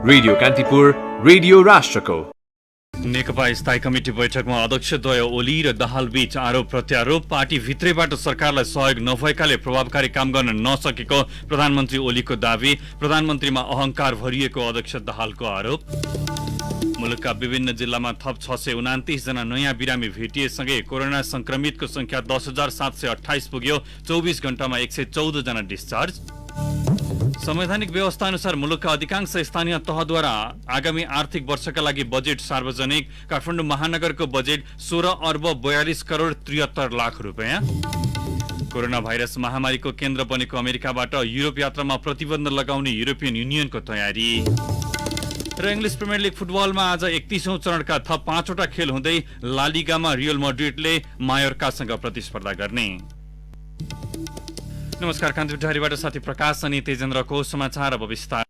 Radio Kantipur, radio राष्ट्रको। नेकपा स्थायी committee बैठकमा अध्यक्षद्वय ओली र दाहाल बीच आरोप प्रत्यारोप। पार्टी भित्रैबाट सरकारलाई सहयोग नभएकाले प्रभावकारी काम गर्न नसकेको प्रधानमन्त्री ओलीको दावी। प्रधानमन्त्रीमा अहंकार भरिएको अध्यक्ष दाहालको आरोप। मुलुकका विभिन्न जिल्लामा थप 629 जना नयाँ बिरामी भेटिएसँगै कोरोना संक्रमितको संख्या 10,728 पुग्यो। 24 घण्टामा 114 जना डिस्चार्ज। संवैधानिक व्यवस्था अनुसार मुलुकका अधिकांश स्थानीय तहद्वारा आगामी आर्थिक वर्षका लागि बजेट सार्वजनिक। काठमाडौँ महानगरको बजेट 16 अर्ब 42 करोड 73 लाख रुपियाँ। कोरोना भाइरस महामारीको केन्द्र बनेको अमेरिकाबाट युरोप यात्रामा प्रतिबन्ध लगाउने युरोपियन युनियनको तयारी। र इङ्ग्लिस प्रिमियर लिग फुटबलमा आज 31औं चरणका थप 5वटा खेल हुँदै ला लिगामा रियल मड्रिडले मायोर्कासँग प्रतिस्पर्धा गर्ने। नमस्कार, कान्तिपुर ढारीबाट साथी प्रकाश अनि तेजेन्द्रको समाचार अब विस्तार।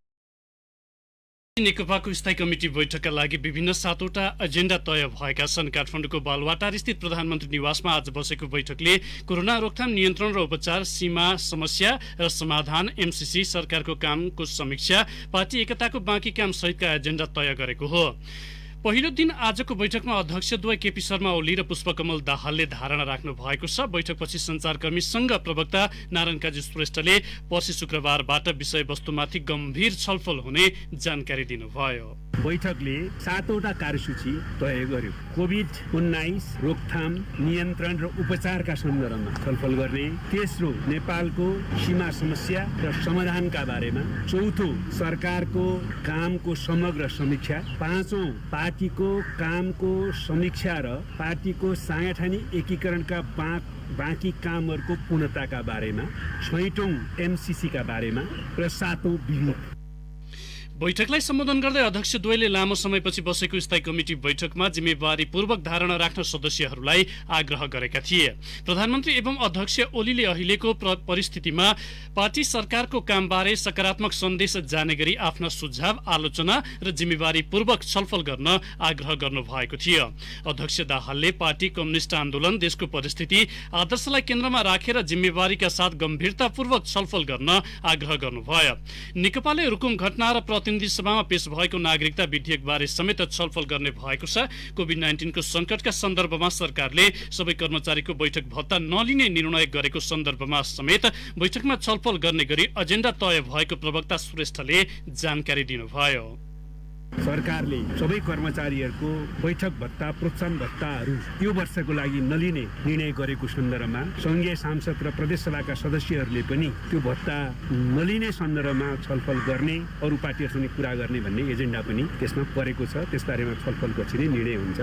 नेकपाको स्थायी कमिटी बैठकका लागि विभिन्न 7वटा एजेन्डा तय भएका छन्। काठमाडौँको बालुवाटार स्थित प्रधानमन्त्री निवासमा आज बसेको बैठकले कोरोना रोकथाम, नियन्त्रण र उपचार, सीमा समस्या र समाधान, एमसीसी, सरकारको कामको समीक्षा, पार्टी एकताको बाँकी काम सहितका एजेन्डा तय गरेको हो। पहिलो दिन आजको बैठकमा अध्यक्षद्वय केपी शर्मा ओली र पुष्पकमल दाहालले धारणा राख्नु भएको छ। बैठकपछि सञ्चारकर्मी संघ प्रवक्ता नारायण काजी श्रेष्ठले पर्सि शुक्रबारबाट विषयवस्तुमाथि गम्भीर छलफल हुने जानकारी दिनुभयो। बैठकले 7वटा कार्यसूची तय गर्यो। कोभिड-19 रोकथाम, नियन्त्रण र उपचारका सन्दर्भमा छलफल गर्ने। तेस्रो, नेपालको सीमा समस्या र समाधानका बारेमा। चौथो, सरकारको कामको समग्र समीक्षा। पाँचौं, पार्टीको कामको समीक्षा र पार्टीको सांगठनिक एकीकरणका बाँकी कामहरूको पूर्णताका बारेमा। छैटौं, एमसीसीका बारेमा र सातौं, विमुख। बैठकलाई सम्बोधन गर्दै अध्यक्षद्वयले लामो समयपछि बसेको स्थायी कमिटी बैठकमा जिम्मेवारीपूर्वक धारणा राख्न सदस्यहरूलाई आग्रह गरेका थिए। प्रधानमन्त्री एवं अध्यक्ष ओलीले अहिलेको परिस्थितिमा पार्टी सरकारको कामबारे सकारात्मक सन्देश जाने गरी आफ्ना सुझाव, आलोचना र जिम्मेवारीपूर्वक छलफल गर्न आग्रह गर्नुभएको थियो। अध्यक्ष दाहालले पार्टी, कम्युनिस्ट आन्दोलन, देशको परिस्थिति, आदर्शलाई केन्द्रमा राखेर जिम्मेवारीका साथ गम्भीरतापूर्वक छलफल गर्न आग्रह गर्नुभयो। नेकपाले रुकुम घटना र प्रतिनिधि सभामा पेश भएको नागरिकता विधेयक बारे समेत छलफल गर्ने भएको छ। कोभिड-19 को संकटका सन्दर्भमा सरकारले सबै कर्मचारीको बैठक भत्ता नलिने निर्णय गरेको सन्दर्भमा समेत बैठकमा छलफल गर्ने गरी एजेन्डा तय भएको प्रवक्ता श्रेष्ठले जानकारी दिनुभयो। सरकारले सबै कर्मचारीहरूको बैठक भत्ता, प्रोत्साहन भत्ताहरू यो वर्षको लागि नलिने निर्णय गरेको सन्दर्भमा संघीय सांसद र प्रदेशसभाका सदस्यहरूले पनि त्यो भत्ता नलिने सन्दर्भमा छलफल गर्ने, अरू पार्टीहरूसँग कुरा गर्ने भन्ने एजेन्डा पनि त्यसमा परेको छ। त्यसबारेमा छलफल पछि नै निर्णय हुन्छ।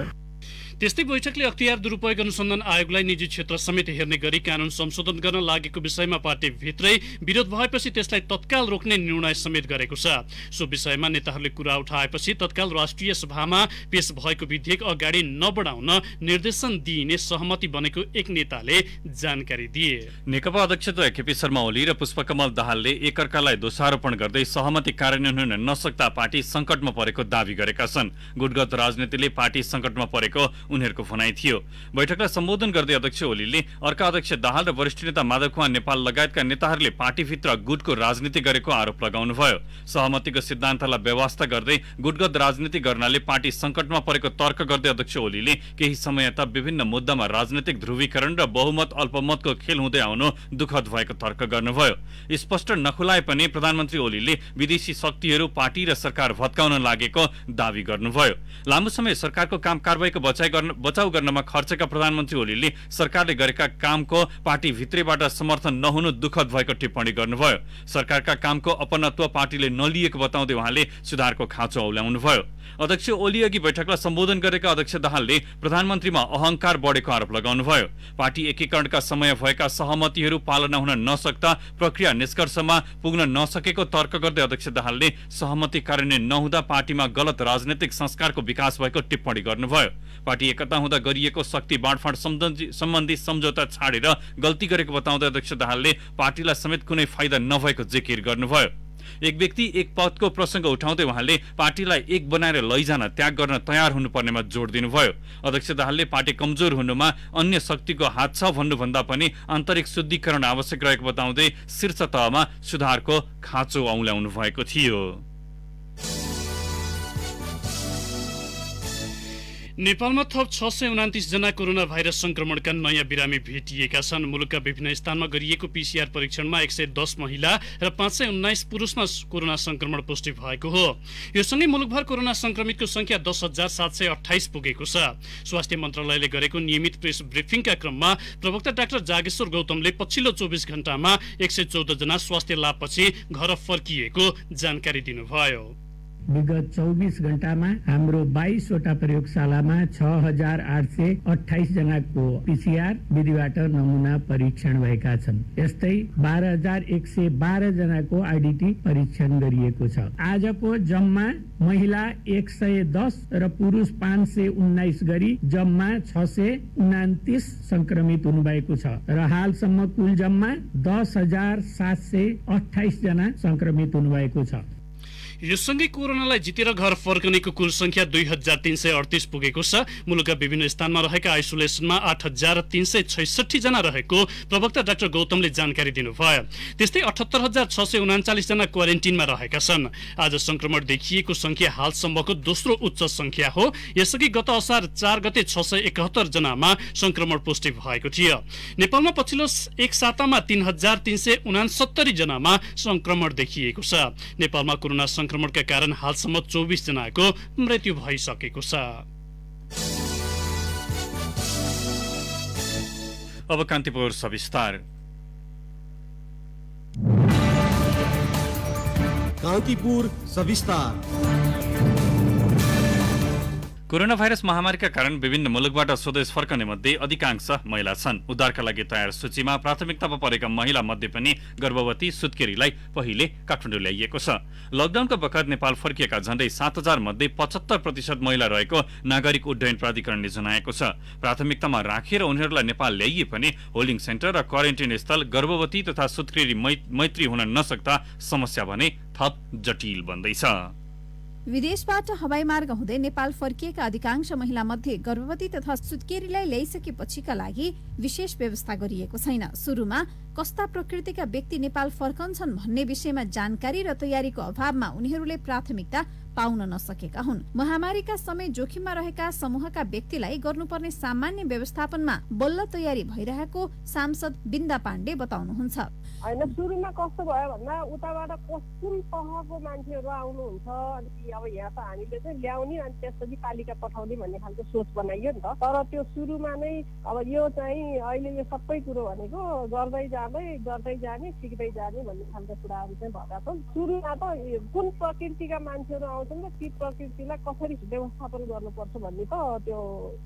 त्यस्तै बैठकले अख्तियार दुरुपयोग अनुसन्धान आयोगलाई निजी क्षेत्र समेत हेर्ने गरी कानून संशोधन गर्न लागेको विषयमा पार्टीभित्रै विरोध भएपछि त्यसलाई तत्काल रोक्ने निर्णय समेत गरेको छ। सो विषयमा नेताहरूले कुरा उठाएपछि तत्काल राष्ट्रिय सभामा पेश भएको विधेयक अगाडि नबढाउन निर्देशन दिइने सहमति बनेको एक नेताले जानकारी दिए। नेकपा अध्यक्षद्वय केपी शर्मा ओली र पुष्पकमल दाहालले एकअर्कालाई दोषारोपण गर्दै सहमति कार्यान्वयन हुन नसक्दा पार्टी संकटमा परेको दावी गरेका छन्। गुटगत राजनीतिले पार्टी संकटमा परेको उनीहरूको भनाइ थियो। बैठकलाई सम्बोधन गर्दै अध्यक्ष ओलीले अर्का अध्यक्ष दाहाल र वरिष्ठ नेता माधव कुमार नेपाल लगायतका नेताहरूले पार्टीभित्र गुटको राजनीति गरेको आरोप लगाउनुभयो। सहमतिको सिद्धान्तलाई व्यवस्था गर्दै गुटगत राजनीति गर्नाले पार्टी संकटमा परेको तर्क गर्दै अध्यक्ष ओलीले केही समय यता विभिन्न मुद्दामा राजनीतिक ध्रुवीकरण र बहुमत अल्पमतको खेल हुँदै आउनु दुःखद भएको तर्क गर्नुभयो। स्पष्ट नखुलाए पनि प्रधानमन्त्री ओलीले विदेशी शक्तिहरू पार्टी र सरकार भत्काउन लागेको दावी गर्नुभयो। लामो समय सरकारको काम कारबाहीको बचाउ गर्नमा खर्चका प्रधानमन्त्री ओलीले सरकारले गरेका कामको पार्टी भित्रैबाट समर्थन नहुनु दुःखद भएको टिप्पणी गर्नुभयो। सरकारका कामको अपनत्व पार्टीले नलिएको बताउँदै उहाँले सुधारको खाँचो औल्याउनुभयो। अध्यक्ष ओली अघि बैठकलाई सम्बोधन गरेका अध्यक्ष दाहालले प्रधानमन्त्रीमा अहंकार बढेको आरोप लगाउनुभयो। पार्टी एकीकरणका समय भएका सहमतिहरू पालना हुन नसक्दा प्रक्रिया निष्कर्षमा पुग्न नसकेको तर्क गर्दै अध्यक्ष दाहालले सहमति कार्यान्वयन नहुँदा पार्टीमा गलत राजनैतिक संस्कारको विकास भएको टिप्पणी गर्नुभयो। पार्टी एकता हुँदा गरिएको शक्ति बाँडफाँड सम्बन्धी सम्झौता छाडेर गल्ती गरेको बताउँदै अध्यक्ष दाहालले पार्टीलाई समेत कुनै फाइदा नभएको जिकिर गर्नुभयो। एक व्यक्ति एक पदको प्रसंग उठाउँदै उहाँले पार्टीलाई एक बनाएर लैजान त्याग गर्न तयार हुनुपर्नेमा जोड दिनुभयो। अध्यक्ष दाहालले पार्टी कमजोर हुनुमा अन्य शक्तिको हात छ भन्नुभन्दा पनि आन्तरिक शुद्धिकरण आवश्यक रहेको बताउँदै शीर्ष तहमा सुधारको खाँचो औल्याउनु भएको थियो। नेपालमा थप 629 जना कोरोना भाइरस संक्रमणका नयाँ बिरामी भेटिएका छन्। मुलुकका विभिन्न स्थानमा गरिएको पीसीआर परीक्षणमा 110 महिला र 519 पुरुषमा कोरोना संक्रमण पुष्टि भएको हो। यो सँगै मुलुकभर कोरोना संक्रमितको संख्या 10,728 पुगेको छ। स्वास्थ्य मन्त्रालयले गरेको नियमित प्रेस ब्रिफिङका क्रममा प्रवक्ता डाक्टर जागेश्वर गौतमले पछिल्लो 24 घण्टामा 114 जना स्वास्थ्य लाभपछि घर फर्किएको जानकारी दिनुभयो। विगत 24 घण्टामा हाम्रो 22 वटा प्रयोगशालामा 6,828 जनाको पीसीआर विधिबाट नमुना परीक्षण भएका छन्। यस्तै 12,112 जनाको आईडीटी परीक्षण गरिएको छ। आजको जम्मा महिला 110 र पुरुष 519 गरी जम्मा 629 संक्रमित हुनुभएको छ र हालसम्म कुल जम्मा 10,728 जना संक्रमित हुनुभएको छ। यो सँगै कोरोनालाई जितेर घर फर्कनेको कुल संख्या 2,338 पुगेको छ। मुलुकका विभिन्न स्थानमा रहेका आइसोलेसनमा 8,366 जना रहेको प्रवक्ता डाक्टर गौतमले जानकारी दिनुभयो। त्यस्तै 78,639 जना क्वारेन्टिनमा रहेका छन्। आज संक्रमण देखिएको संख्या हालसम्मको दोस्रो उच्च संख्या हो। यसअघि गत असार 4 गते 671 जनामा संक्रमण पुष्टि भएको थियो। नेपालमा पछिल्लो एक सातामा 3,369 जनामा संक्रमण देखिएको छ। नेपालमा कोरोना संक्रमणका कारण हालसम्म 24 जनाको मृत्यु भइसकेको छ। अब कान्तिपुर सविस्तार। कान्तिपुर सविस्तार। कोरोना भाइरस महामारीका कारण विभिन्न मुलुकबाट स्वदेश फर्कने मध्ये अधिकांश महिला छन्। उद्धारका लागि तयार सूचीमा प्राथमिकतामा परेका महिला मध्ये पनि गर्भवती सुत्केरीलाई पहिले काठमाडौँ ल्याइएको छ। लकडाउनका बखत नेपाल फर्किएका झण्डै 7,000 मध्ये 75% महिला रहेको नागरिक उड्डयन प्राधिकरणले जनाएको छ। प्राथमिकतामा राखेर उनीहरूलाई नेपाल ल्याइए पनि होल्डिङ सेन्टर र क्वारेन्टाइन स्थल गर्भवती तथा सुत्केरी मैत्री हुन नसक्दा समस्या भने थप जटिल बन्दैछ। विदेशबाट हवाई मार्ग हुँदै नेपाल फर्किएका अधिकांश महिला मध्ये गर्भवती तथा सुत्केरीलाई ल्याइसकेपछिका लागि विशेष व्यवस्था गरिएको छैन। सुरुमा कस्ता प्रकृतिका व्यक्ति नेपाल फर्कन्छन् भन्ने विषयमा जानकारी र तयारीको अभावमा उनीहरूले प्राथमिकता पाउन नसकेका हुन्। महामारीका समय जोखिममा रहेका समूहका व्यक्तिलाई गर्नुपर्ने सामान्य व्यवस्थापनमा बल्ल तयारी भइरहेको सांसद बिन्दा पाण्डे बताउनुहुन्छ। होइन, सुरुमा कस्तो भयो भन्दा उताबाट कुन तहको मान्छेहरू आउनुहुन्छ, अनि अब यहाँ त हामीले चाहिँ ल्याउने अनि त्यसपछि पालिका पठाउने भन्ने खालको सोच बनाइयो नि त। तर त्यो सुरुमा नै अब यो चाहिँ अहिले यो सबै कुरो भनेको गर्दै जाने सिक्दै जाने भन्ने खालको कुराहरू चाहिँ भएका छन्। सुरुमा त कुन प्रकृतिका मान्छेहरू आउँछन् र ती प्रकृतिलाई कसरी व्यवस्थापन गर्नुपर्छ भन्ने त त्यो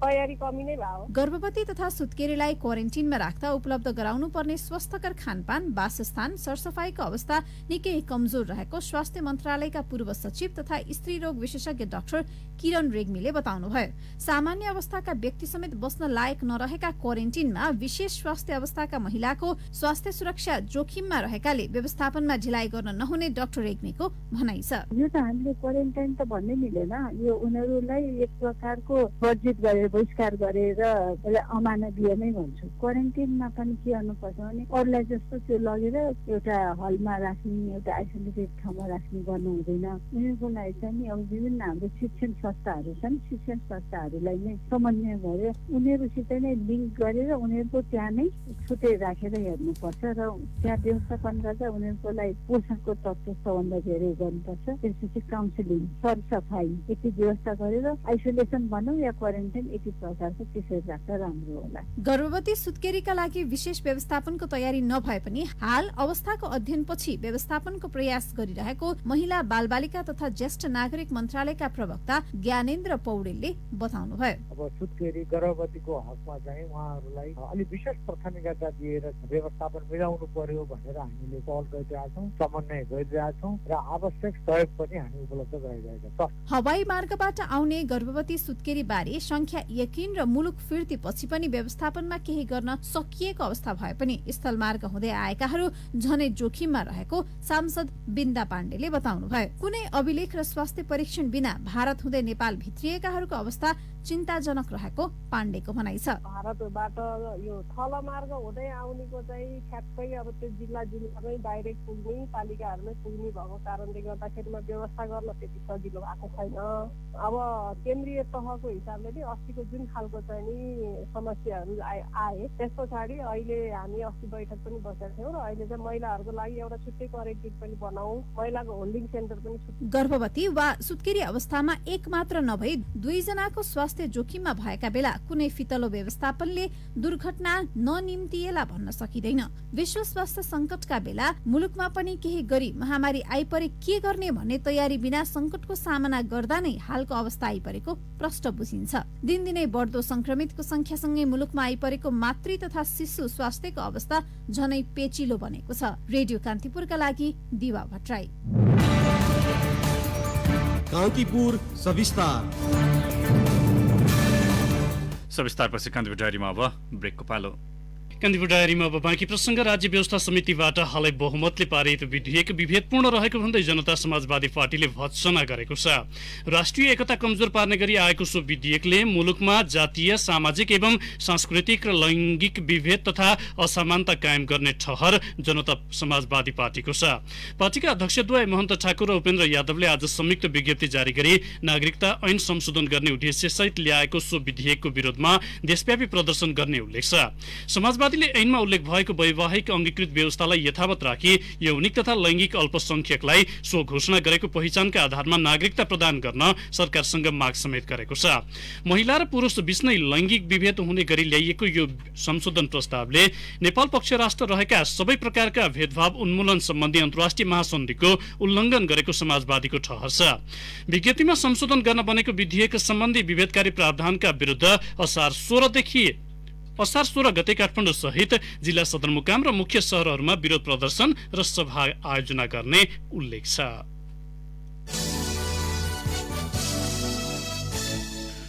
तयारी कमी नै भयो। गर्भवती तथा सुत्केरीलाई क्वारेन्टिनमा राख्दा उपलब्ध गराउनु पर्ने स्वस्थकर खानपान, वासस्थान, सरसफाईको अवस्था निकै कमजोर रहेको स्वास्थ्य मन्त्रालयका पूर्व सचिव तथा स्त्री रोग विशेषज्ञ डाक्टर किरण रेग्मीले बताउनुभयो। सामान्य अवस्थाका व्यक्ति समेत बस्न लायक नरहेका क्वारेन्टिनमा विशेष स्वास्थ्य अवस्थाका महिलाको स्वास्थ्य सुरक्षा जोखिममा रहेकाले व्यवस्थापनमा ढिलाइ गर्न नहुने डाक्टर रेग्मीको भनाइ छ। यो त हामीले क्वारेन्टाइन त भन्नै मिलेन। यो उनीहरूलाई एक प्रकारको वर्जित गरेर बहिष्कार गरेर अमानवीय नै भन्छु। क्वारेन्टाइनमा पनि के गर्नुपर्छ भने अरूलाई जस्तो त्यो लगेर एउटा हलमा राख्ने, एउटा आइसोलेटेड ठाउँमा राख्ने गर्नु हुँदैन। उनीहरूको लागि चाहिँ अब विभिन्न हाम्रो शिक्षण संस्थाहरू छन्। शिक्षण संस्थाहरूलाई नै समन्वय गरेर उनीहरूसित नै लिङ्क गरेर उनीहरूको त्यहाँ नै छुट्टै राखेर हेर्नुपर्छ र त्यहाँ व्यवस्थापन गर्दा उनीहरूको लागि पोषणको तत्त्व सबभन्दा धेरै गर्नुपर्छ। त्यसपछि काउन्सिलिङ, सरसफाई यति व्यवस्था गरेर आइसोलेसन भनौँ या क्वारेन्टाइन यति प्रकारको त्यसरी राख्दा राम्रो होला। गर्भवती सुत्केरीका लागि विशेष व्यवस्थापनको तयारी नभए पनि हाल अवस्थाको अध्ययनपछि व्यवस्थापनको प्रयास गरिरहेको महिला बालबालिका तथा ज्येष्ठ नागरिक मन्त्रालयका प्रवक्ता ज्ञानेन्द्र पौडेलले बताउनुभयो। अब सुत्केरी गर्भवतीको हकमा चाहिँ उहाँहरूलाई अलिक विशेष प्राथमिकता दिएर व्यवस्थापन मिलाउनु पर्यो भनेर हामीले पहल गरिरहेका छौँ, समन्वय गरिरहेका छौँ र आवश्यक सहयोग पनि हामी उपलब्ध गराइरहेका छौँ। हवाई मार्गबाट आउने गर्भवती सुत्केरी बारे संख्या यकिन र मुलुक फिर्तीपछि पनि व्यवस्थापनमा केही गर्न सकिएको अवस्था भए पनि स्थल मार्ग हुँदै आएकाहरू झनै जोखिममा रहेको सांसद बिन्दा पाण्डेले बताउनुभयो। कुनै अभिलेख र स्वास्थ्य परीक्षण बिना भारत हुँदै नेपाल भित्रिएकाहरूको अवस्था चिन्ताजनक रहेको पाण्डेको भनाइ छ। भारतबाट यो थल मार्ग हुँदै आउनेको चाहिँ ठ्याक्कै अब त्यो जिल्लामै डाइरेक्ट पुग्ने, पालिकाहरूमै पुग्ने भएको कारणले गर्दाखेरिमा व्यवस्था गर्न त्यति त्यति सजिलो भएको छैन। अब केन्द्रीय तहको हिसाबले नि अस्तिको जुन खालको चाहिँ नि समस्याहरू आए त्यस पछाडि अहिले हामी अस्ति बैठक पनि बसेका थियौँ र अहिले चाहिँ महिलाहरूको लागि एउटा छुट्टै क्वारेन्टिन पनि बनाऊ, महिलाको होल्डिङ सेन्टर पनि छुट्टै। गर्भवती वा सुत्केरी अवस्थामा एक मात्र नभई 2 जनाको स्वास्थ्य जोखिममा भएका बेला कुनै फितलो व्यवस्थापनले दुर्घटना ननिम्तिएला भन्न सकिँदैन। विश्व स्वास्थ्य संकटका बेला मुलुकमा पनि केही गरी महामारी आइपरे के गर्ने भन्ने तयारी बिना संकटको सामना गर्दा नै हालको अवस्था आइपरेको प्रष्ट बुझिन्छ। दिनदिनै बढ्दो संक्रमितको संख्यासँगै मुलुकमा आइपरेको मातृ तथा शिशु स्वास्थ्यको अवस्था झनै पेचिलो बनेको छ। रेडियो कान्तिपुरका लागि दिवा भट्टराई। कान्तिपुर सविस्तार। सविस्तारपछि कान्तिपुर डायरीमा अब ब्रेकको पालो। कान्तिपुर डायरीमा अब बाँकी प्रसङ्ग। राज्य व्यवस्था समितिबाट हालै बहुमतले पारित विधेयक विभेदपूर्ण रहेको भन्दै जनता समाजवादी पार्टीले भत्सना गरेको छ। राष्ट्रिय एकता कमजोर पार्ने गरी आएको सो विधेयकले मुलुकमा जातीय, सामाजिक एवं सांस्कृतिक र लैङ्गिक विभेद तथा असमानता कायम गर्ने ठहर जनता समाजवादी पार्टीको छ। पार्टीका अध्यक्षद्वय महन्त ठाकुर र उपेन्द्र यादवले आज संयुक्त विज्ञप्ति जारी गरी नागरिकता ऐन संशोधन गर्ने उद्देश्यसहित ल्याएको सो विधेयकको विरोधमा देशव्यापी प्रदर्शन गर्ने उल्लेख छ। समाजवादीले ऐनमा उल्लेख भएको वैवाहिक अंगीकृत व्यवस्थालाई यथावत राखी यौनिक तथा लैङ्गिक अल्पसंख्यकलाई सो घोषणा गरेको पहिचानका आधारमा नागरिकता प्रदान गर्न सरकारसँग माग समेत गरेको छ। महिला र पुरुष बीच नै लैङ्गिक विभेद हुने गरी ल्याइएको यो संशोधन प्रस्तावले नेपाल पक्ष राष्ट्र रहेका सबै प्रकारका भेदभाव उन्मूलन सम्बन्धी अन्तर्राष्ट्रिय महासन्धिको उल्लङ्घन गरेको समाजवादीको ठहर छ। विज्ञप्तिमा संशोधन गर्न बनेको विधेयक सम्बन्धी विभेदकारी प्रावधानका विरुद्ध असार 16 गते काठमाडौँ सहित जिल्ला सदरमुकाम र मुख्य शहरहरूमा विरोध प्रदर्शन र सभा आयोजना गर्ने उल्लेख छ।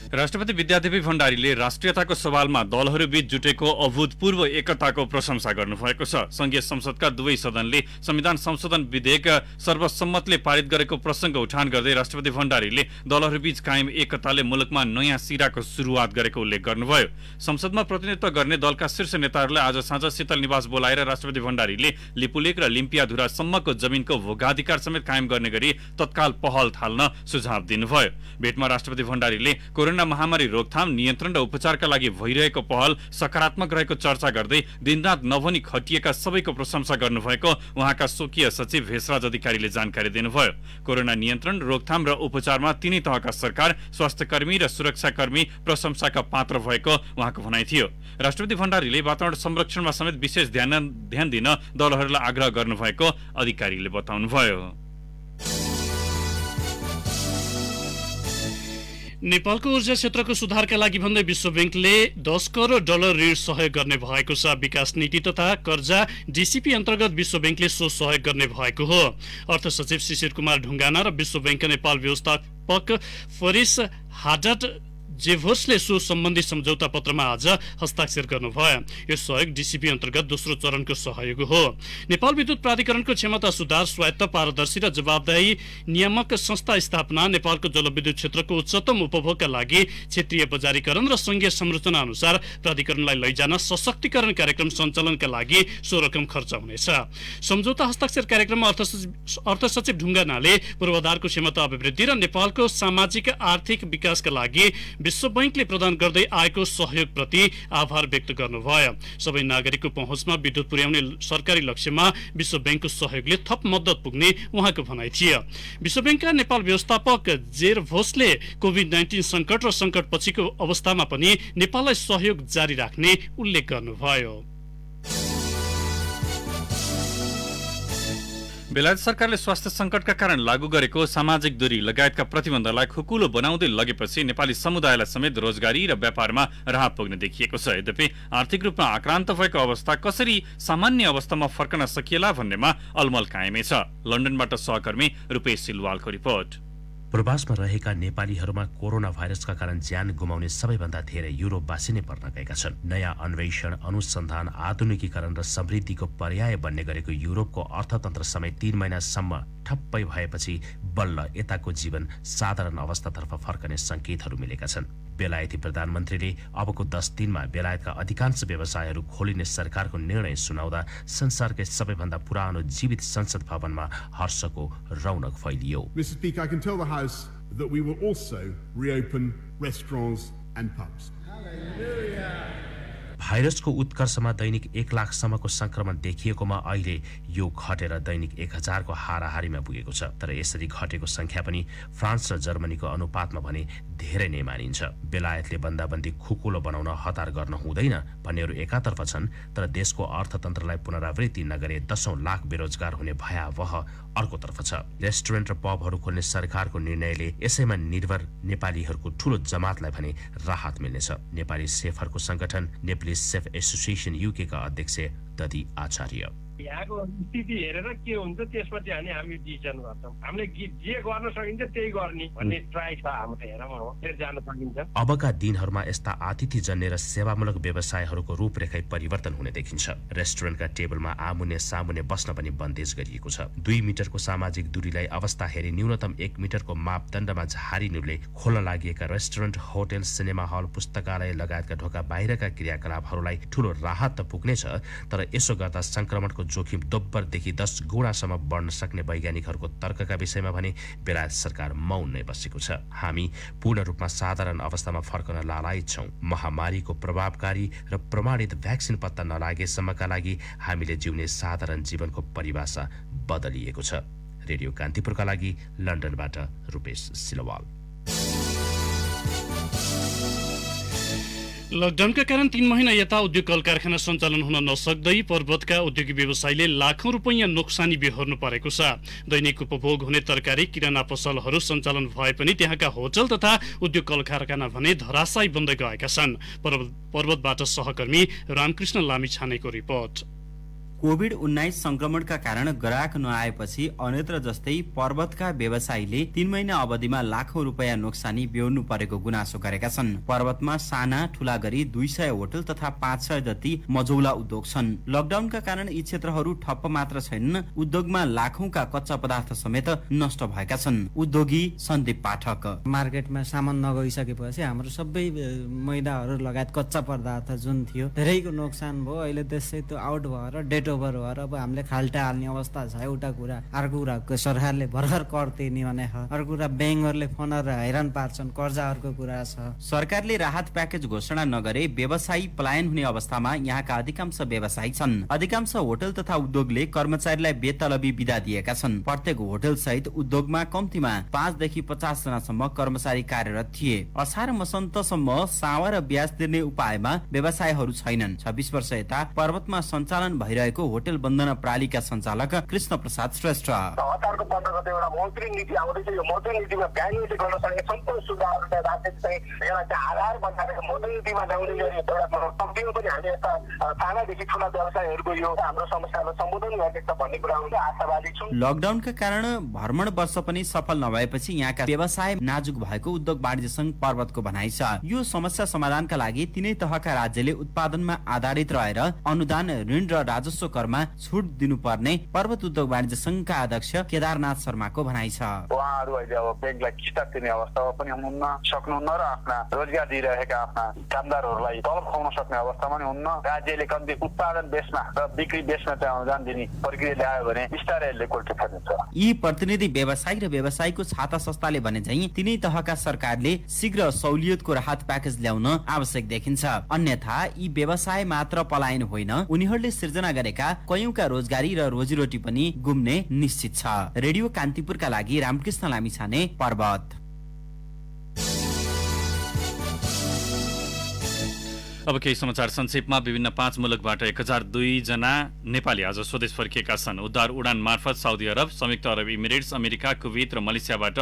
राष्ट्रपति विद्यादेवी भण्डारीले राष्ट्रियताको सवालमा दलहरूबीच जुटेको अभूतपूर्व एकताको प्रशंसा गर्नुभएको छ। संघीय संसदका दुवै सदनले संविधान संशोधन विधेयक सर्वसम्मतले पारित गरेको प्रसंग उठान गर्दै राष्ट्रपति भण्डारीले दलहरूबीच कायम एकताले मुलुकमा नयाँ सिराको सुरुवात गरेको उल्लेख गर्नुभयो। संसदमा प्रतिनिधित्व गर्ने दलका शीर्ष नेताहरूलाई आज साँझ शीतल निवास बोलाएर राष्ट्रपति भण्डारीले लिपुलेक र लिम्पियाधुरासम्मको जमिनको भोगाधिकार समेत कायम गर्ने गरी तत्काल पहल थाल्न सुझाव दिनुभयो। भेटमा राष्ट्रपति भण्डारीले कोरोना महामारी रोकथाम, नियन्त्रण र उपचारका लागि भइरहेको पहल सकारात्मक रहेको चर्चा गर्दै दिनरात नभनी खटिएका सबैको प्रशंसा गर्नुभएको उहाँका स्वकीय सचिव भेषराज अधिकारीले जानकारी दिनुभयो। कोरोना नियन्त्रण, रोकथाम र उपचारमा तीनै तहका सरकार, स्वास्थ्यकर्मी र सुरक्षाकर्मी प्रशंसाका पात्र भएको उहाँको भनाइ थियो। राष्ट्रपति भण्डारीले वातावरण संरक्षणमा समेत विशेष ध्यान दिन दलहरूलाई आग्रह गर्नुभएको अधिकारीले बताउनुभयो। नेपालको ऊर्जा क्षेत्रको सुधारका लागि भन्दै विश्व बैंकले 10 करोड डलर ऋण सहयोग गर्ने भएको छ। विकास नीति तथा कर्जा डीसीपी अन्तर्गत विश्व बैंकले सो सहयोग गर्ने भएको हो। अर्थ सचिव शिशिर कुमार ढुङ्गाना र विश्व बैंकका नेपाल व्यवस्थापक फरिस हाडट जेभोर्सले सो सम्बन्धी सम्झौता पत्रमा आज हस्ताक्षर गर्नुभयो। यो सहयोग डीसीपी अन्तर्गत दोस्रो चरणको सहयोग हो। नेपाल विद्युत प्राधिकरणको क्षमता सुधार, स्वायत्त, पारदर्शी र जवाबदेही नियामक संस्था स्थापना, नेपालको जलविद्युत क्षेत्रको उच्चतम उपभोगका लागि क्षेत्रीय बजारीकरण र संघीय संरचना अनुसार प्राधिकरणलाई लैजान सशक्तिकरण कार्यक्रम सञ्चालनका लागि सो रकम खर्च हुनेछ। सम्झौता हस्ताक्षर कार्यक्रममा अर्थ सचिव ढुङ्गानाले पूर्वाधारको क्षमता अभिवृद्धि र नेपालको सामाजिक आर्थिक विकासका लागि विश्व बैंकले प्रदान गर्दै आएको सहयोग प्रति आभार व्यक्त गर्नुभयो। सबै नागरिकको पहुँचमा विद्युत पुर्याउने सरकारी लक्ष्यमा विश्व बैंकको सहयोगले थप मद्दत पुग्ने उहाँको भनाइ थियो। विश्व बैंकका नेपाल व्यवस्थापक जेरभोसले कोभिड-19 संकट र संकट पछिको अवस्थामा पनि नेपाललाई सहयोग जारी राख्ने उल्लेख गर्नुभयो। बेलायत सरकारले स्वास्थ्य संकटका कारण लागू गरेको सामाजिक दूरी लगायतका प्रतिबन्धलाई खुकुलो बनाउँदै लगेपछि नेपाली समुदायलाई समेत रोजगारी र व्यापारमा राहत पुग्ने देखिएको छ। यद्यपि आर्थिक रूपमा आक्रान्त भएको अवस्था कसरी सामान्य अवस्थामा फर्कन सकिएला भन्नेमा अलमल कायमै छ। लन्डनबाट सहकर्मी रूपेश सिलवालको रिपोर्ट। प्रवासमा रहेका नेपालीहरूमा कोरोना भाइरसका कारण ज्यान गुमाउने सबैभन्दा धेरै युरोपवासी नै पर्न गएका छन्। नयाँ अन्वेषण, अनुसन्धान, आधुनिकीकरण र समृद्धिको पर्याय बन्ने गरेको युरोपको अर्थतन्त्र समेत 3 महिनासम्म ठप्पै भएपछि बल्ल यताको जीवन साधारण अवस्थातर्फ फर्कने संकेतहरू मिलेका छन्। बेलायती प्रधानमन्त्रीले अबको 10 दिनमा बेलायतका अधिकांश व्यवसायहरू खोलिने सरकारको निर्णय सुनाउँदा संसारकै सबैभन्दा पुरानो जीवित संसद भवनमा हर्षको रौनक फैलियो। Mr. Speaker, I can tell the House that we will also reopen restaurants and pubs. भाइरसको उत्कर्षमा दैनिक 1 लाखसम्मको संक्रमण देखिएकोमा अहिले यो घटेर दैनिक 1000 को हाराहारीमा पुगेको छ। तर यसरी घटेको संख्या पनि फ्रान्स र जर्मनीको अनुपातमा भने धेरै नै मानिन्छ। बेलायतले बन्दाबन्दी खुकुलो बनाउन हतार गर्न हुँदैन भन्नेहरू एकातर्फ छन्, तर देशको अर्थतन्त्रलाई पुनरावृत्ति नगरे 10औं लाख बेरोजगार हुने भयावह अर्कोतर्फ छ। रेस्टुरेन्ट र पबहरू खोल्ने सरकारको निर्णयले यसैमा निर्भर नेपालीहरूको ठूलो जमातलाई भने राहत मिल्नेछ। नेपाली सेफहरूको संगठन नेपाली सेफ एसोसिएसन युके का अध्यक्ष दधी आचार्य यहाँको स्थिति हेरेर के हुन्छ त्यसपछि हामी डिसिजन गर्छौँ। हामीले जे गर्न सकिन्छ त्यही गर्ने भन्ने ट्राई छ हाम्रो। हेरौँ फेरि जान सकिन्छ। अबका दिनहरूमा यस्ता आतिथ्यजन्य र सेवामूलक व्यवसायहरूको रूपरेखै परिवर्तन हुने देखिन्छ। रेस्टुरेन्टका टेबलमा आमुने सामुने बस्न पनि बन्देज गरिएको छ। 2 मिटरको सामाजिक दूरीलाई अवस्था हेरी न्यूनतम 1 मिटरको मापदण्डमा झारिनुले खोल्न लागिएका रेस्टुरेन्ट, होटल, सिनेमा हल, पुस्तकालय लगायतका ढोका बाहिरका क्रियाकलापहरूलाई ठूलो राहत त पुग्नेछ, तर यसो गर्दा संक्रमणको जोखिम दोब्बरदेखि 10 गुणासम्म बढ्न सक्ने वैज्ञानिकहरूको तर्कका विषयमा भने बेलायत सरकार मौन नै बसेको छ। हामी पूर्ण रूपमा साधारण अवस्थामा फर्कन लालायित छौं। महामारीको प्रभावकारी र प्रमाणित भ्याक्सिन पत्ता नलागेसम्मका लागि हामीले जिउने साधारण जीवनको परिभाषा बदलिएको छ। रेडियो कान्तिपुरका लागि लन्डनबाट रूपेश सिलवाल। लकडाउनका कारण 3 महिना यता उद्योग कल कारखाना सञ्चालन हुन नसक्दै पर्वतका उद्योगी व्यवसायीले लाखौं रुपैयाँ नोक्सानी बेहोर्नु परेको छ। दैनिक उपभोग हुने तरकारी किराना पसलहरू सञ्चालन भए पनि त्यहाँका होटल तथा उद्योग कल कारखाना भने धराशायी बन्दै गएका छन्। पर्वतबाट सहकर्मी रामकृष्ण लामिछानेको रिपोर्ट। कोभिड-19 संक्रमणका कारण ग्राहक नआएपछि अन्यत्र जस्तै पर्वतका व्यवसायीले 3 महिना अवधिमा लाखौं रुपैयाँ नोक्सानी बेहोर्नु परेको गुनासो गरेका छन्। पर्वतमा साना ठूला गरी 200 होटल तथा 500 जति मझौला उद्योग छन्। लकडाउनका कारण यी क्षेत्रहरू ठप्प मात्र छैनन्, उद्योगमा लाखौंका कच्चा पदार्थ समेत नष्ट भएका छन्। उद्योगी सन्दीप पाठक, मार्केटमा सामान नगइसकेपछि हाम्रो सबै मैदाहरू लगायत कच्चा पदार्थ जुन थियो धेरैको नोक्सान भयो। अहिले त्यसै त्यो आउट भएर ओभर भएर अब हामीले खाल्टा हाल्ने अवस्था छ। एउटा कुरा। अर्को कुरा सरकारले भर्खर कर तिर्ने भने अर्को कुरा ब्याङ्कहरूले फोनहरू हैरान पार्छन्, कर्जाहरूको कुरा छ। सरकारले राहत प्याकेज घोषणा नगरे व्यवसायी पलायन हुने अवस्थामा यहाँका अधिकांश व्यवसायी छन्। अधिकांश होटल तथा उद्योगले कर्मचारीलाई बेतलबी बिदा दिएका छन्। प्रत्येक होटल सहित उद्योगमा कम्तीमा 5 देखि 50 जनासम्म कर्मचारी कार्यरत थिए। असार मसन्तसम्म सावा र ब्याज तिर्ने उपायमा व्यवसायहरू छैनन्। 26 वर्ष यता पर्वतमा सञ्चालन भइरहेको होटल बन्दना प्रणालीका सञ्चालक कृष्ण प्रसाद श्रेष्ठ, हतारको 15 गते एउटा मन्त्री नीति आउँदैछ। यो मन्त्री नीतिमा ब्याङ्कले गर्न सक्ने सम्पूर्ण सुविधाहरू राख्ने चाहिँ एउटा आधार बनाएर मन्त्री नीतिमा ल्याउने एउटा कम्तीमा पनि हामी यस्ता सानादेखि ठुला व्यवसायहरूको यो हाम्रो समस्यालाई सम्बोधन गर्नेछ भन्ने कुरा हुन्छ। आशावादी छौँ। लकडाउनका कारण भ्रमण वर्ष पनि सफल नभएपछि यहाँका व्यवसाय नाजुक भएको उद्योग वाणिज्य संघ पर्वतको भनाइ छ। यो समस्या समाधानका लागि तिनै तहका राज्यले उत्पादनमा आधारित रहेर अनुदान, ऋण र राजस्व करमा छुट दिनुपर्ने पर्वत उद्योग वाणिज्य संघका अध्यक्ष केदारनाथ शर्माको भनाइ छ। उहाँहरू अहिले अब ब्याङ्कलाई किस्ता तिर्ने अवस्थामा पनि हुन्न सक्नुहुन्न र आफ्ना रोजगार दिइरहेका आफ्ना कामदारहरूलाई तलब खुवाउन सक्ने अवस्थामा पनि हुन्न। राज्यले कम्ती उत्पादन बेचमा र बिक्री बेचमा चाहिँ अनुदान दिने प्रक्रिया ल्यायो भने बिस्तारै यसले कोल्टे फर्नेछ। यी प्रतिनिधि व्यवसायी र व्यवसायीको छाता संस्थाले भने चाहिँ तिनै तहका सरकारले शीघ्र सहुलियतको राहत प्याकेज ल्याउन आवश्यक देखिन्छ। अन्यथा यी व्यवसाय मात्र पलायन होइन, उनीहरूले सिर्जना गरेका कयौंका रोजगारी र रोजीरोटी पनि गुम्ने निश्चित छ। रेडियो कान्तिपुरका लागि रामकृष्ण लामिछाने, पर्वत। अब केही समाचार संक्षेपमा। विभिन्न 5 मुलुकबाट 1002 जना नेपाली आज स्वदेश फर्किएका छन्। उद्धार उडान मार्फत साउदी अरब, संयुक्त अरब इमिरेट्स, अमेरिका, कुवेत र मलेसियाबाट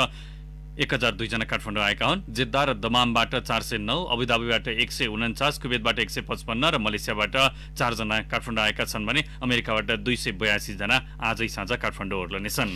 1002 जना काठमाडौँ आएका हुन्। जिद्दा र दमामबाट 409, अबुधाबीबाट 149, कुवेतबाट 155 र मलेसियाबाट 4 जना काठमाडौँ आएका छन् भने अमेरिकाबाट 282 जना आजै साँझ काठमाडौँ ओर्लनेछन्।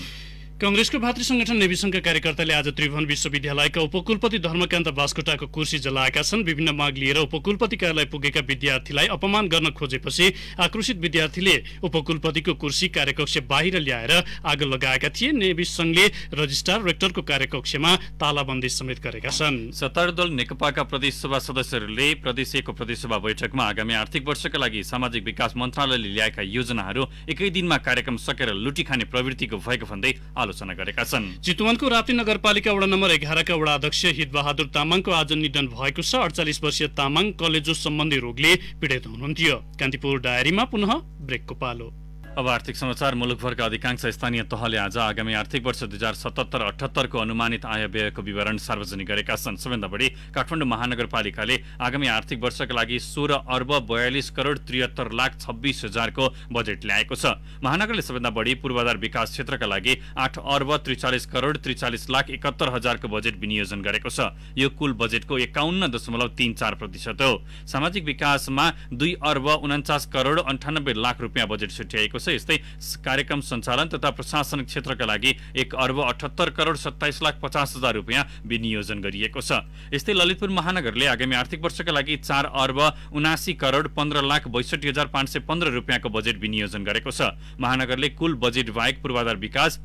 कांग्रेसको भातृ संगठन नेविसंघका कार्यकर्ताले आज त्रिभुवन विश्वविद्यालयका उपकुलपति धर्मकान्त बास्कोटाको कुर्सी जलाएका छन्। विभिन्न माग लिएर उपकुलपति कार्यालय पुगेका विद्यार्थीलाई अपमान गर्न खोजेपछि आक्रोशित विद्यार्थीले उपकुलपतिको कुर्सी कार्यकक्ष बाहिर ल्याएर आगो लगाएका थिए। नेविसंघले रजिस्ट्रार रेक्टरको कार्यकक्षमा तालाबन्दी समेत गरेका छन्। सत्तारूढ दल नेकपाका प्रदेशसभा सदस्यहरूले प्रदेश 1 को प्रदेशसभा बैठकमा आगामी आर्थिक वर्षका लागि सामाजिक विकास मन्त्रालयले ल्याएका योजनाहरू एकै दिनमा कार्यक्रम सकेर लुटी खाने प्रवृत्तिको भएको भन्दै आलोचना गरेका छन्। चितवनको राप्ती नगरपालिका वडा नम्बर 11 का वडा अध्यक्ष हितबहादुर तामाङको आज निधन भएको छ। 48 वर्षीय तामाङ कलेजो सम्बन्धी रोगले पीडित हुनुहुन्थ्यो। कान्तिपुर डायरीमा पुनः ब्रेकको पालो। अब आर्थिक समाचार। मुलुकभरका अधिकांश स्थानीय तहले आज आगामी आर्थिक वर्ष 2077-78 को अनुमानित आय व्ययको विवरण सार्वजनिक गरेका छन्। सबैभन्दा बढी काठमाडौँ महानगरपालिकाले आगामी आर्थिक वर्षका लागि 16 अर्ब 42 करोड 73 लाख 26 हजारको बजेट ल्याएको छ। महानगरले सबैभन्दा बढी पूर्वाधार विकास क्षेत्रका लागि 8 अर्ब 43 करोड 43 लाख 71 हजारको बजेट विनियोजन गरेको छ। यो कुल बजेटको 51.34% हो। सामाजिक विकासमा 2 अर्ब 49 करोड 98 लाख रुपियाँ बजेट छुट्याएको छ। यस्तै कार्यक्रम सञ्चालन तथा प्रशासनिक क्षेत्रका लागि 1 अर्ब 78 करोड 27 लाख 50 हजार रुपियाँ विनियोजन गरिएको छ। यस्तै ललितपुर महानगरले आगामी आर्थिक वर्षका लागि 4 अर्ब 79 करोड 15 लाख 62 हजार 515 रुपियाँको बजेट विनियोजन गरेको छ। महानगरले कुल बजेट बाहेक पूर्वाधार विकास,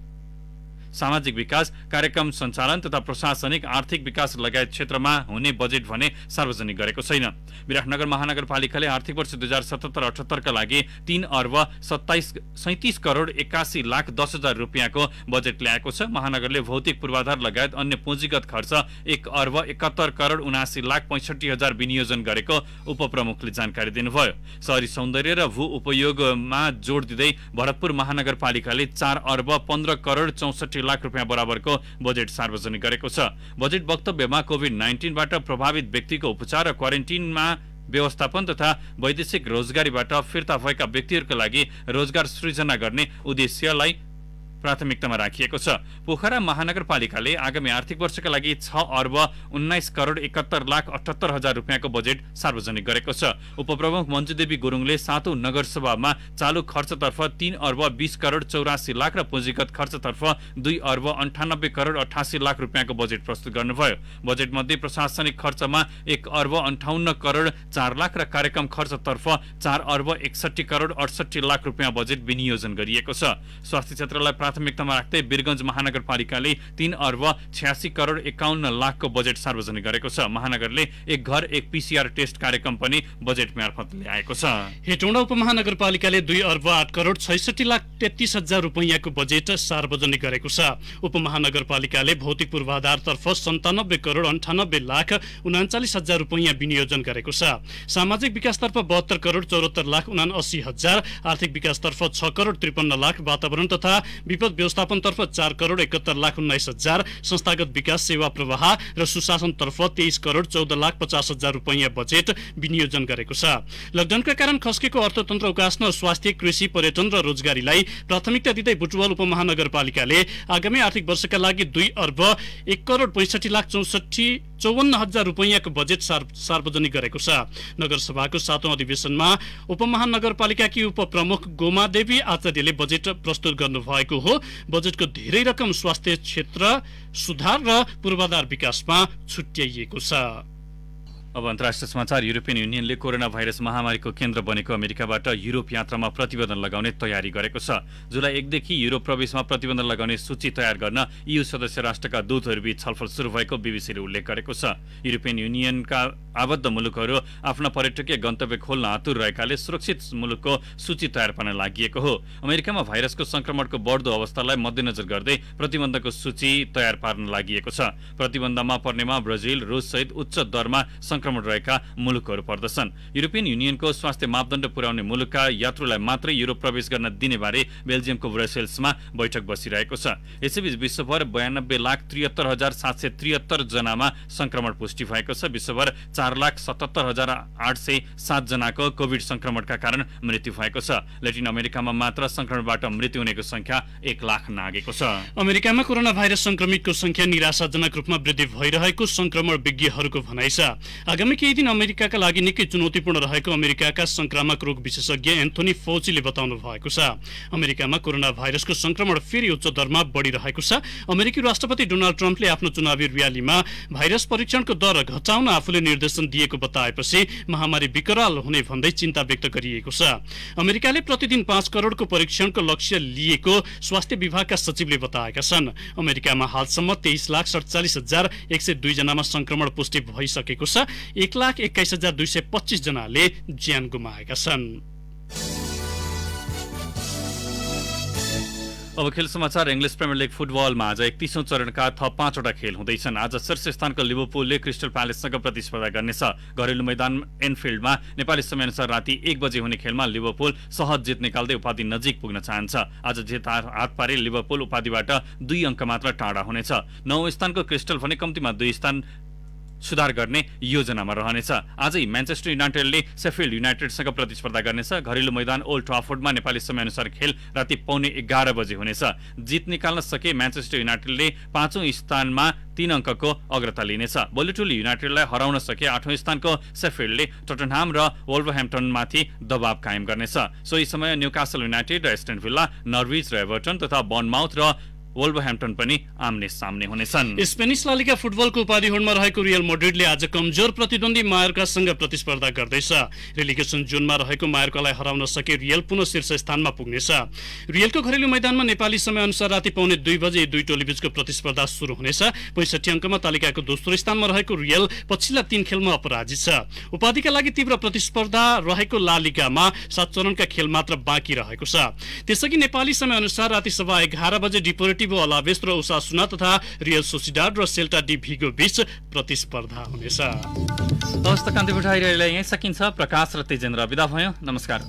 सामाजिक विकास, कार्यक्रम सञ्चालन तथा प्रशासनिक आर्थिक विकास लगायत क्षेत्रमा हुने बजेट भने सार्वजनिक गरेको छैन। विराटनगर महानगरपालिकाले आर्थिक वर्ष 2077-78 का लागि 3 अर्ब 37 करोड 81 लाख 10 हजार रुपियाँको बजेट ल्याएको छ। महानगरले भौतिक पूर्वाधार लगायत अन्य पुँजीगत खर्च 1 अर्ब 71 करोड 79 लाख 65 हजार विनियोजन गरेको उपप्रमुखले जानकारी दिनुभयो। शहरी सौन्दर्य र भू उपयोगमा जोड दिँदै भरतपुर महानगरपालिकाले 4 अर्ब 15 करोड 64 लाख रुपियाँ बराबरको बजेट सार्वजनिक गरेको छ। बजेट वक्तव्यमा कोभिड-19बाट प्रभावित व्यक्तिको उपचार र क्वारेन्टिनमा व्यवस्थापन तथा वैदेशिक रोजगारीबाट फिर्ता भएका व्यक्तिहरूका लागि रोजगार सृजना गर्ने उद्देश्यलाई प्राथमिकतामा राखिएको छ। पोखरा महानगरपालिकाले आगामी आर्थिक वर्षका लागि 6 अर्ब 19 करोड 71 लाख 78 हजार रुपियाँको बजेट सार्वजनिक गरेको छ। उपप्रमुख मञ्जुदेवी गुरुङले 7औं नगरसभामा चालू खर्चतर्फ 3 अर्ब 20 करोड 84 लाख र पुँजीगत खर्चतर्फ 2 अर्ब 98 करोड 88 लाख रुपियाँको बजेट प्रस्तुत गर्नुभयो। बजेटमध्ये प्रशासनिक खर्चमा 1 अर्ब 58 करोड 4 लाख र कार्यक्रम खर्चतर्फ 4 अर्ब 61 करोड 68 लाख रुपियाँ बजेट विनियोजन गरिएको छ। स्वास्थ्य क्षेत्रलाई प्राथमिकतामा राख्दै वीरगञ्ज महानगरपालिकाले 3 अर्ब 86 करोड 51 लाखको बजेट सार्वजनिक गरेको छ। महानगरले एक घर एक पीसीआर टेस्ट कार्यक्रम पनि बजेट मार्फत ल्याएको छ। हेटौँडा उपमहानगरपालिकाले 2 अर्ब 8 करोड 66 लाख 33 हजार रुपैयाँको बजेट सार्वजनिक गरेको छ। उपमहानगरपालिकाले भौतिक पूर्वाधारतर्फ 97 करोड 98 लाख 39 हजार रुपैयाँ विनियोजन गरेको छ। सामाजिक विकासतर्फ 72 करोड 74 लाख 79 हजार, आर्थिक विकासतर्फ 6 करोड 53 लाख, वातावरण तथा विपद व्यवस्थापनतर्फ 4 करोड 71 लाख 19 हजार, संस्थागत विकास सेवा प्रवाह र सुशासनतर्फ 23 करोड 14 लाख 50 हजार रुपैयाँ बजेट विनियोजन गरेको छ। लकडाउनका कारण खस्केको अर्थतन्त्र उकास्न स्वास्थ्य, कृषि, पर्यटन र रोजगारीलाई प्राथमिकता दिँदै बुटवल उपमहानगरपालिकाले आगामी आर्थिक वर्षका लागि 2 अर्ब 1 करोड 65 लाख 54 हजार रुपैयाँको बजेट सार्वजनिक गरेको छ। नगरसभाको 7औं अधिवेशनमा उपमहानगरपालिकाकी उपप्रमुख गोमादेवी आचार्यले बजेट प्रस्तुत गर्नुभएको हो। बजेटको धेरै रकम स्वास्थ्य क्षेत्र सुधार र पूर्वाधार विकासमा छुट्याइएको छ। अब अन्तर्राष्ट्रिय समाचार। युरोपियन युनियनले कोरोना भाइरस महामारीको केन्द्र बनेको अमेरिकाबाट युरोप यात्रामा प्रतिबन्धन लगाउने तयारी गरेको छ। जुलाई 1 देखि युरोप प्रवेशमा प्रतिबन्धन लगाउने सूची तयार गर्न EU सदस्य राष्ट्रका दूतहरूबीच छलफल सुरु भएको बीबीसीले उल्लेख गरेको छ। युरोपियन युनियनका आबद्ध मुलुकहरू आफ्ना पर्यटकीय गन्तव्य खोल्न आतुर रहेकाले सुरक्षित मुलुकको सूची तयार पार्न लागि हो। अमेरिकामा भाइरसको संक्रमणको बढ्दो अवस्थालाई मध्यनजर गर्दै प्रतिबन्धको सूची तयार पार्न लागि छ। प्रतिबन्धमा पर्नेमा ब्राजिल, रुस सहित उच्च दरमा संक्रमण रहेका मुलुकहरू पर्दछन्। युरोपियन युनियनको स्वास्थ्य मापदण्ड पुर्याउने मुलुकका यात्रुलाई मात्रै युरोप प्रवेश गर्न दिने बारे बेल्जियमको ब्रसेल्समा बैठक बसिरहेको छ। यसैबीच विश्वभर 92,73,773 जनामा संक्रमण पुष्टि भएको छ। विश्वभर 4,77,807 जनाको कोभिड संक्रमणका कारण मृत्यु भएको छ। ल्याटिन अमेरिकामा मात्र संक्रमणबाट मृत्यु हुनेको संख्या 1 लाख नागेको छ। अमेरिकामा कोरोना भाइरस संक्रमितको संख्या निराशाजनक रूपमा वृद्धि भइरहेको संक्रमण विज्ञहरूको भनाइ छ। आगामी केही दिन अमेरिकाका लागि निकै चुनौतीपूर्ण रहेको अमेरिकाका संक्रामक रोग विशेषज्ञ एन्थोनी फौचीले बताउनु भएको छ। अमेरिकामा कोरोना भाइरसको संक्रमण फेरि उच्च दरमा बढिरहेको छ। अमेरिकी राष्ट्रपति डोनाल्ड ट्रम्पले आफ्नो चुनावी र्यालीमा भाइरस परीक्षणको दर घटाउन आफूले निर्देशन दिएको बताएपछि महामारी विकराल हुने भन्दै चिन्ता व्यक्त गरिएको छ। अमेरिकाले प्रतिदिन 5 करोडको परीक्षणको लक्ष्य लिएको स्वास्थ्य विभागका सचिवले बताएका छन्। अमेरिकामा हालसम्म 23,47,102 जनामा संक्रमण पुष्टि भइसकेको छ। 1,21,225 जनाले ज्यान गुमाएका छन्। अब खेल समाचार। इङ्ग्लिस प्रिमियर लिग फुटबलमा आज 31औं चरणका थप 5वटा खेल हुँदैछन्। आज शीर्ष स्थानको लिभरपुलले क्रिस्टल प्यालेससँग प्रतिस्पर्धा गर्नेछ। घरेलु मैदान एनफिल्डमा नेपाली समयअनुसार राति 1 बजे हुने खेलमा लिभरपुल सहज जित निकाल्दै उपाधि नजिक पुग्न चाहन्छ। आज जित हात पारे लिभरपुल उपाधिबाट 2 अङ्क मात्र टाढा हुनेछ। 9औं स्थानको क्रिस्टल भने कम्तीमा 2 स्थान सुधार गर्ने योजनामा रहनेछ। आजै म्यान्चेस्टर युनाइटेडले शेफिल्ड युनाइटेडसँग प्रतिस्पर्धा गर्नेछ। घरेलु मैदान ओल्ड ट्राफोर्डमा नेपाली समयअनुसार खेल राति 11:15 बजे हुनेछ। जित निकाल्न सके म्यान्चेस्टर युनाइटेडले 5औं स्थानमा 3 अङ्कको अग्रता लिनेछ। बलिटोली युनाइटेडलाई हराउन सके 8औं स्थानको शेफिल्डले टटनहाम र वोल्भरह्याम्पटनमाथि दबाव कायम गर्नेछ। सोही समय न्यूकासल युनाइटेड र एस्टन विल्ला, नर्विच र एभर्टन तथा बर्नमाउथ र वोल्भरह्याम्पटन पनि आम्ने सामने हुनेछन्। स्पेनिश ला लिगा फुटबलको उपाधि होडमा रहेको रियल मैड्रिडले आज कमजोर प्रतिद्वन्दी मायोर्कासँग प्रतिस्पर्धा गर्दैछ। रेलिगेसन जोनमा रहेको मायोर्कालाई हराउन सके रियल पुनः शीर्ष स्थानमा पुग्नेछ। रियलको घरेलु मैदानमा नेपाली समयअनुसार राति 1:15 बजे दुई टोलीबीचको प्रतिस्पर्धा सुरु हुनेछ। 65 अङ्कमा तालिकाको दोस्रो स्थानमा रहेको रियल पछिल्ला 3 खेलमा अपराजित छ। उपाधिका लागि तीव्र प्रतिस्पर्धा रहेको ला लिगामा 7 चरणका खेल मात्र बाँकी रहेको छ। त्यसैगरी नेपाली समयअनुसार राति 11:15 बजे डिपोर्टिभो अलावेस र ओसासुना तथा रियल सोसिडाड र सेल्टा डी भिगो बीच प्रतिस्पर्धा हुनेछ। हस्त कान्ति उठाइरहेलाई यही सकिन्छ। प्रकाश र तेजेन्द्र बिदा भयो। नमस्कार।